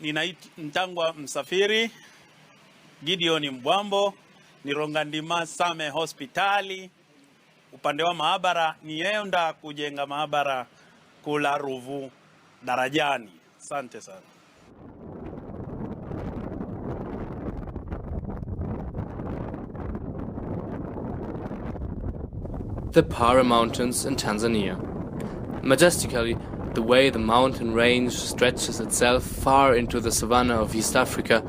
Ninaitwa Msafiri Gideon Mbwambo, nironga ndima Same hospitali upande wa maabara nienda kujenga maabara kula Ruvu Darajani. Asante sana. The Para Mountains in Tanzania. Majestically, the way the mountain range stretches itself far into the savanna of East Africa,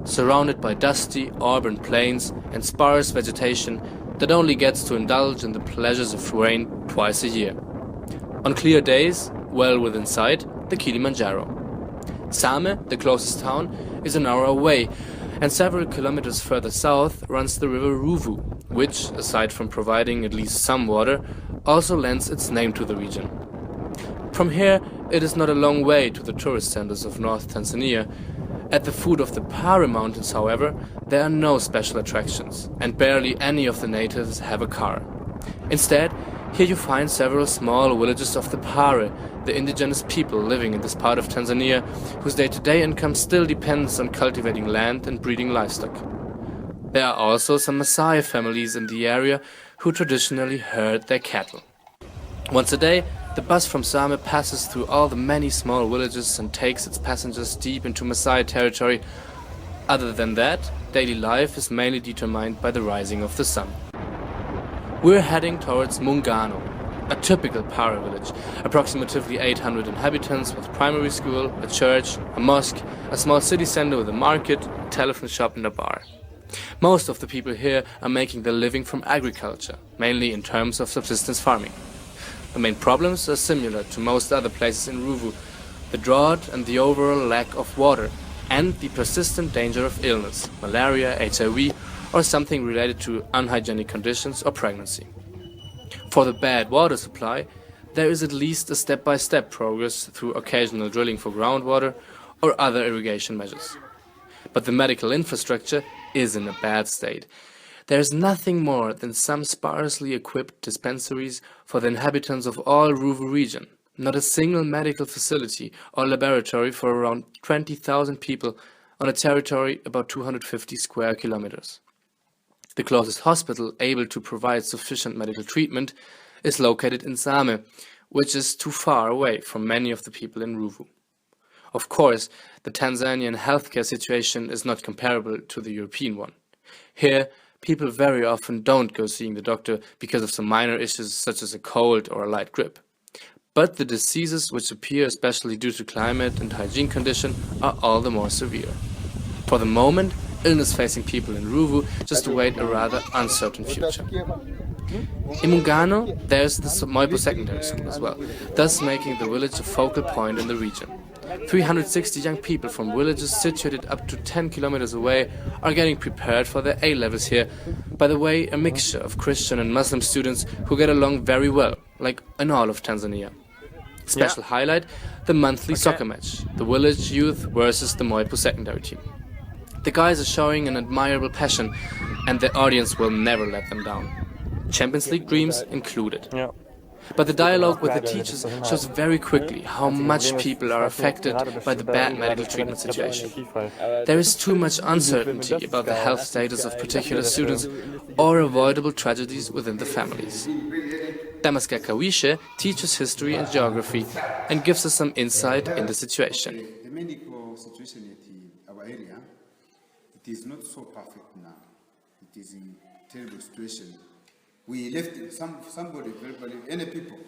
surrounded by dusty, urban plains and sparse vegetation that only gets to indulge in the pleasures of rain twice a year. On clear days, well within sight, the Kilimanjaro. Same, the closest town, is an hour away, and several kilometers further south runs the river Ruvu, which, aside from providing at least some water, also lends its name to the region. From here, it is not a long way to the tourist centers of North Tanzania. At the foot of the Para Mountains, however, there are no special attractions, and barely any of the natives have a car. Instead, here you find several small villages of the Para, the indigenous people living in this part of Tanzania, whose day-to-day income still depends on cultivating land and breeding livestock. There are also some Maasai families in the area who traditionally herd their cattle. Once a day, the bus from Same passes through all the many small villages and takes its passengers deep into Maasai territory. Other than that, daily life is mainly determined by the rising of the sun. We're heading towards Mungano, a typical Para village, approximately 800 inhabitants with primary school, a church, a mosque, a small city center with a market, a telephone shop and a bar. Most of the people here are making their living from agriculture, mainly in terms of subsistence farming. The main problems are similar to most other places in Ruvu: the drought and the overall lack of water, and the persistent danger of illness, malaria, HIV, or something related to unhygienic conditions or pregnancy. For the bad water supply, there is at least a step-by-step progress through occasional drilling for groundwater or other irrigation measures. But the medical infrastructure is in a bad state. There is nothing more than some sparsely equipped dispensaries for the inhabitants of all Ruvu region, not a single medical facility or laboratory for around 20,000 people on a territory about 250 square kilometers. The closest hospital able to provide sufficient medical treatment is located in Same, which is too far away from many of the people in Ruvu. Of course, the Tanzanian healthcare situation is not comparable to the European one. Here, people very often don't go seeing the doctor because of some minor issues such as a cold or a light grip. But the diseases which appear especially due to climate and hygiene condition are all the more severe. For the moment, illness facing people in Ruvu just await a rather uncertain future. In Mungano, there's the Moipo Secondary School as well, thus making the village a focal point in the region. 360 young people from villages situated up to 10 kilometers away are getting prepared for their A-levels here. By the way, a mixture of Christian and Muslim students who get along very well, like in all of Tanzania. Special highlight, the monthly soccer match, the village youth versus the Moipo secondary team. The guys are showing an admirable passion, and the audience will never let them down. Champions League dreams included. But the dialogue with the teachers shows very quickly how much people are affected by the bad medical treatment situation. There is too much uncertainty about the health status of particular students or avoidable tragedies within the families. Damaska Kawishe teaches history and geography and gives us some insight in the situation. The medical situation at our area, it is not so perfect now. It is in terrible situation. We left somebody, any people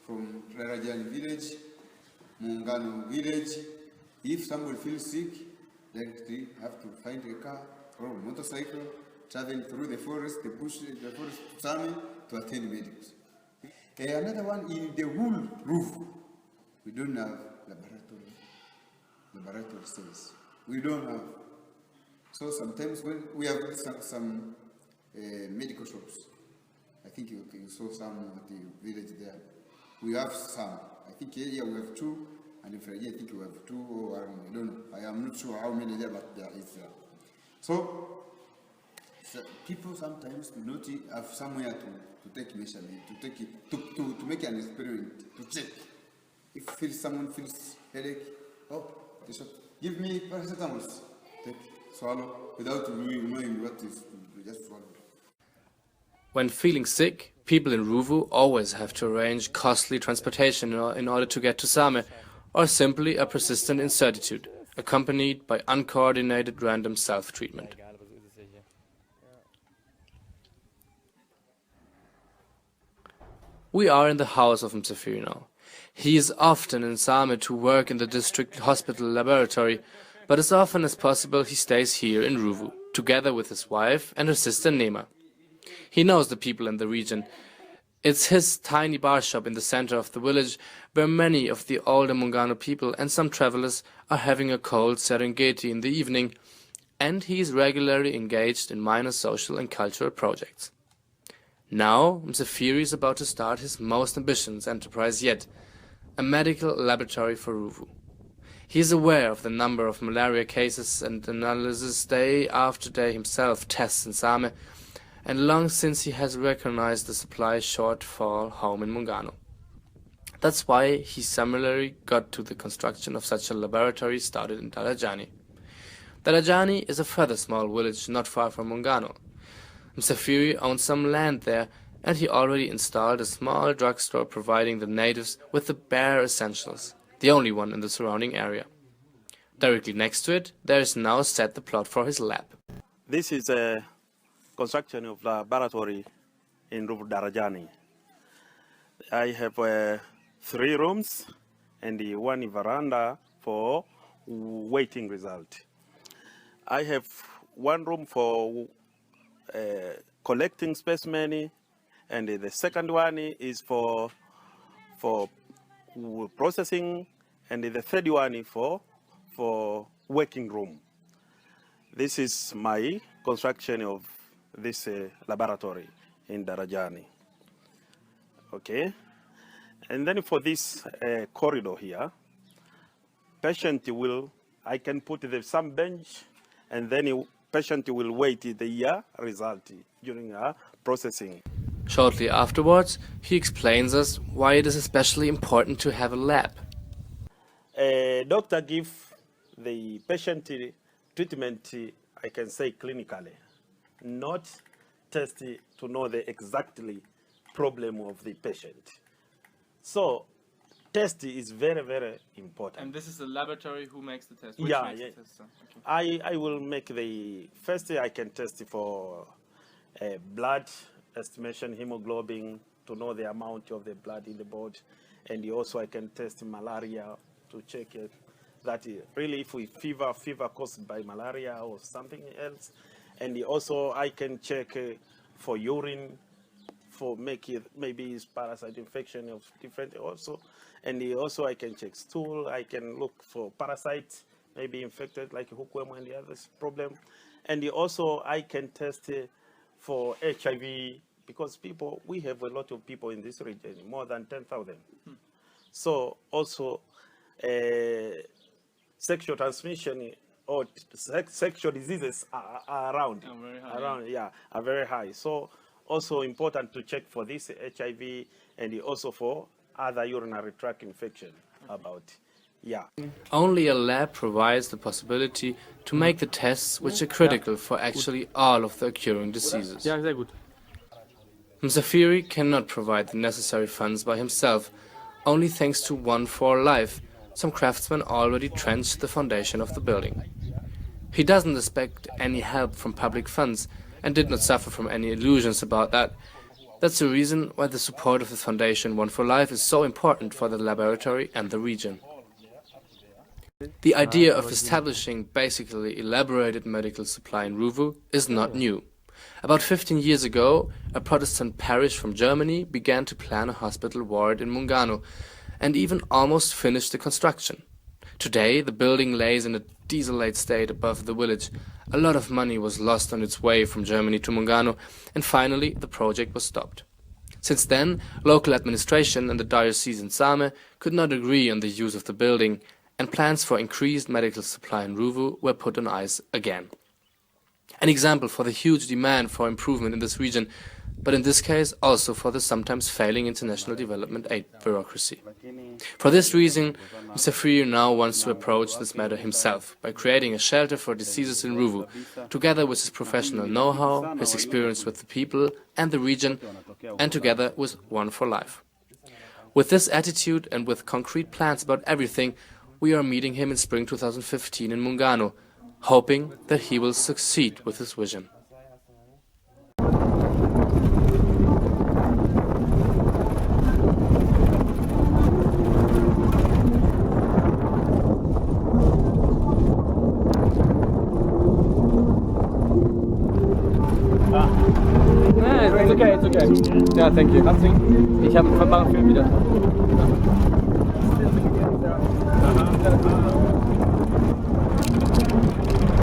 from Darajani village, Mungano village. If somebody feels sick, they have to find a car or a motorcycle, traveling through the forest, the bush, the forest to attend medicals. Another one, in the whole roof, we don't have laboratory cells. We don't have. So sometimes when we have some medical shops, I think you saw some at the village there. We have some. I think here we have two, and in French I think we have two, or I don't know. I am not sure how many there, but there is. So people sometimes do not have somewhere to take measurement, to take it, to make an experiment, to check. If someone feels headache, Give me paracetamol. Take, swallow, without really knowing what is, just swallow. When feeling sick, people in Ruvu always have to arrange costly transportation in order to get to Same, or simply a persistent incertitude, accompanied by uncoordinated random self-treatment. We are in the house of Msafiri now. He is often in Same to work in the district hospital laboratory, but as often as possible he stays here in Ruvu, together with his wife and her sister Nema. He knows the people in the region. It's his tiny bar shop in the center of the village where many of the older Mungano people and some travelers are having a cold Serengeti in the evening, and he is regularly engaged in minor social and cultural projects. Now, Msafiri is about to start his most ambitious enterprise yet, a medical laboratory for Ruvu. He is aware of the number of malaria cases and analysis day after day himself tests in Same, and long since he has recognized the supply shortfall home in Mungano. That's why he similarly got to the construction of such a laboratory started in Darajani. Darajani is a further small village not far from Mungano. Msafiri owns some land there, and he already installed a small drugstore providing the natives with the bare essentials, the only one in the surrounding area. Directly next to it, there is now set the plot for his lab. This is a construction of laboratory in Darajani. I have 3 rooms and 1 veranda for waiting result. I have 1 room for collecting specimen, and the second one is for processing, and the third one is for working room. This is my construction of this laboratory in Darajani. Okay, and then for this corridor here, I can put some bench, and then patient will wait the result during processing. Shortly afterwards, he explains us why it is especially important to have a lab. A doctor gives the patient treatment, I can say clinically, not test to know the exactly problem of the patient. So test is very, very important. And this is the laboratory who makes the test? Yeah. The test? Okay. I will make the first, I can test for blood estimation, hemoglobin, to know the amount of the blood in the body. And also I can test malaria to check that really if we fever caused by malaria or something else. And also I can check for urine, for make it maybe it's parasite infection of different also. And also I can check stool, I can look for parasites, maybe infected like hookworm and the other problem. And also I can test for HIV, because we have a lot of people in this region, more than 10,000. So also sexual transmission or sexual diseases are around, are very high. So also important to check for this HIV and also for other urinary tract infection Only a lab provides the possibility to make the tests which are critical for actually all of the occurring diseases. Msafiri cannot provide the necessary funds by himself, only thanks to 1-4-Life, some craftsmen already trenched the foundation of the building. He doesn't expect any help from public funds and did not suffer from any illusions about that. That's the reason why the support of the foundation 1-4-Life is so important for the laboratory and the region. The idea of establishing basically elaborated medical supply in Ruvu is not new. About 15 years ago, a Protestant parish from Germany began to plan a hospital ward in Mungano and even almost finished the construction. Today, the building lays in a desolate state above the village. A lot of money was lost on its way from Germany to Mungano, and finally the project was stopped. Since then, local administration and the diocese in Same could not agree on the use of the building, and plans for increased medical supply in Ruvu were put on ice again. An example for the huge demand for improvement in this region, but in this case also for the sometimes failing international development aid bureaucracy. For this reason, Mr. Freer now wants to approach this matter himself by creating a shelter for diseases in Ruvu, together with his professional know-how, his experience with the people and the region, and together with One for Life. With this attitude and with concrete plans about everything, we are meeting him in spring 2015 in Mungano, hoping that he will succeed with his vision. It's okay. Yeah, thank you. Ich habe einen Verband für wieder.